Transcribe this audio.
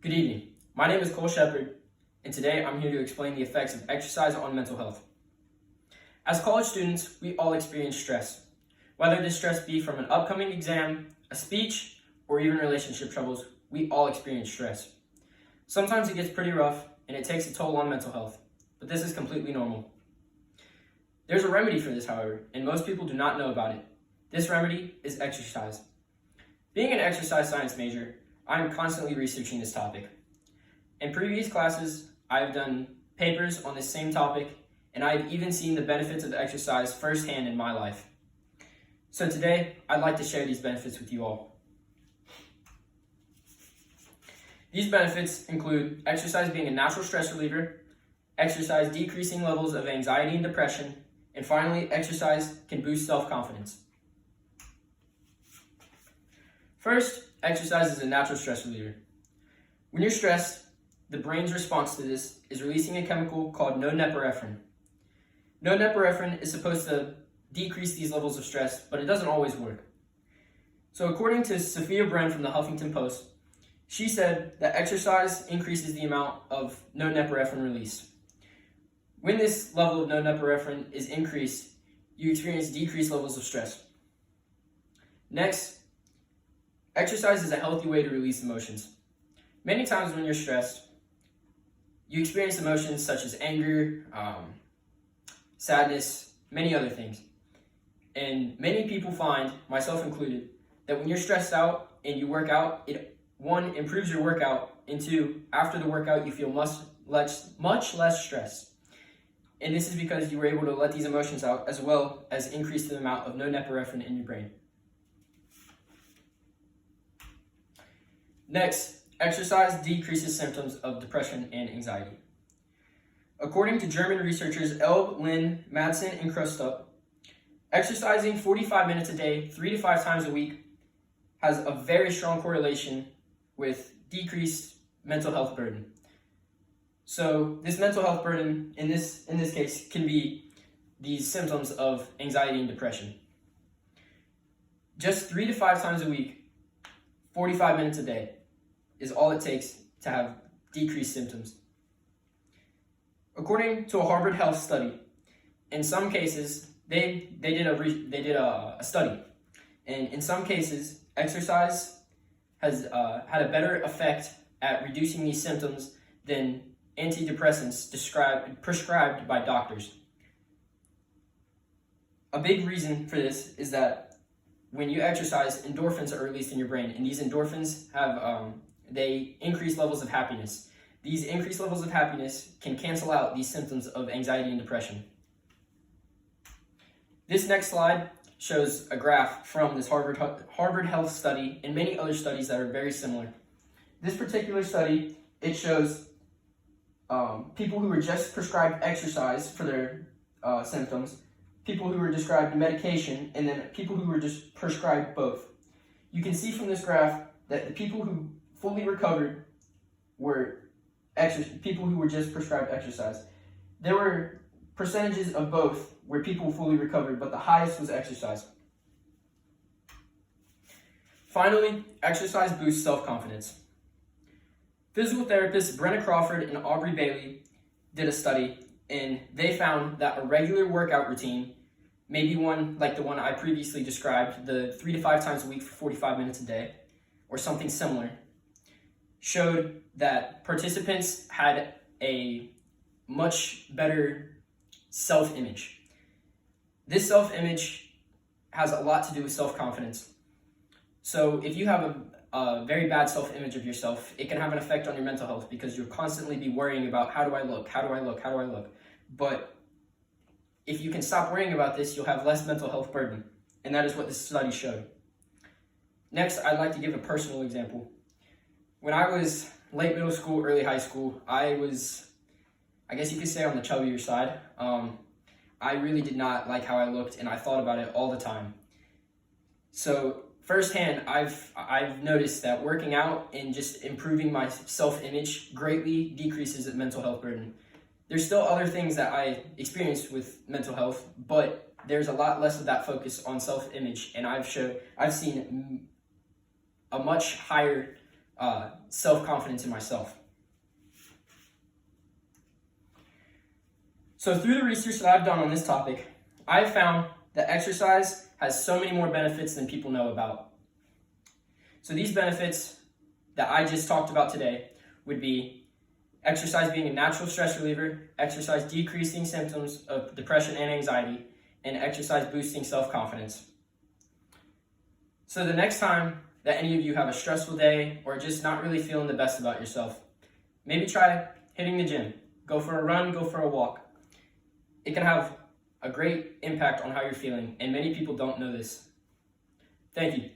Good evening. My name is Cole Shepard, and today I'm here to explain the effects of exercise on mental health. As college students, we all experience stress, whether this stress be from an upcoming exam, a speech, or even relationship troubles. We all experience stress. Sometimes it gets pretty rough, and it takes a toll on mental health, but this is completely normal. There's a remedy for this, however, and most people do not know about it. This remedy is exercise. Being an exercise science major, I am constantly researching this topic. In previous classes, I've done papers on this same topic, and I've even seen the benefits of exercise firsthand in my life. So today, I'd like to share these benefits with you all. These benefits include exercise being a natural stress reliever, exercise decreasing levels of anxiety and depression, and finally, exercise can boost self-confidence. First, exercise is a natural stress reliever. When you're stressed, the brain's response to this is releasing a chemical called norepinephrine. Norepinephrine is supposed to decrease these levels of stress, but it doesn't always work. So according to Sophia Bren from the Huffington Post, she said that exercise increases the amount of norepinephrine release. When this level of norepinephrine is increased, you experience decreased levels of stress. Next, exercise is a healthy way to release emotions. Many times when you're stressed, you experience emotions such as anger, sadness, many other things. And many people find, myself included, that when you're stressed out and you work out, it, one, improves your workout, and two, after the workout, you feel much less stressed. And this is because you were able to let these emotions out, as well as increase the amount of norepinephrine in your brain. Next, exercise decreases symptoms of depression and anxiety. According to German researchers Elb, Lin, Madsen, and Krustup, exercising 45 minutes a day, 3 to 5 times a week, has a very strong correlation with decreased mental health burden. So this mental health burden, in this case, can be these symptoms of anxiety and depression. Just 3 to 5 times a week, 45 minutes a day, is all it takes to have decreased symptoms. According to a Harvard Health study, in some cases, they did a study, and in some cases, exercise has had a better effect at reducing these symptoms than antidepressants prescribed by doctors. A big reason for this is that when you exercise, endorphins are released in your brain, and these endorphins have they increase levels of happiness. These increased levels of happiness can cancel out these symptoms of anxiety and depression. This next slide shows a graph from this Harvard Health study and many other studies that are very similar. This particular study, it shows people who were just prescribed exercise for their symptoms, people who were prescribed medication, and then people who were just prescribed both. You can see from this graph that the people who fully recovered were people who were just prescribed exercise. There were percentages of both where people fully recovered, but the highest was exercise. Finally, exercise boosts self-confidence. Physical therapists Brenna Crawford and Aubrey Bailey did a study, and they found that a regular workout routine, maybe one like the one I previously described, the 3 to 5 times a week for 45 minutes a day, or something similar, showed that participants had a much better self-image. This self-image has a lot to do with self-confidence. So if you have a very bad self-image of yourself, it can have an effect on your mental health because you'll constantly be worrying about how do I look. But if you can stop worrying about this, you'll have less mental health burden. And that is what this study showed. Next, I'd like to give a personal example. When I was late middle school, early high school, I was, I guess you could say, on the chubbier side. I really did not like how I looked, and I thought about it all the time. So firsthand, I've noticed that working out and just improving my self-image greatly decreases the mental health burden. There's still other things that I experienced with mental health, but there's a lot less of that focus on self-image, and I've seen a much higher self-confidence in myself. So through the research that I've done on this topic, I've found that exercise has so many more benefits than people know about. So these benefits that I just talked about today would be exercise being a natural stress reliever, exercise decreasing symptoms of depression and anxiety, and exercise boosting self-confidence. So the next time that any of you have a stressful day or just not really feeling the best about yourself, maybe try hitting the gym. Go for a run, go for a walk. It can have a great impact on how you're feeling, and many people don't know this. Thank you.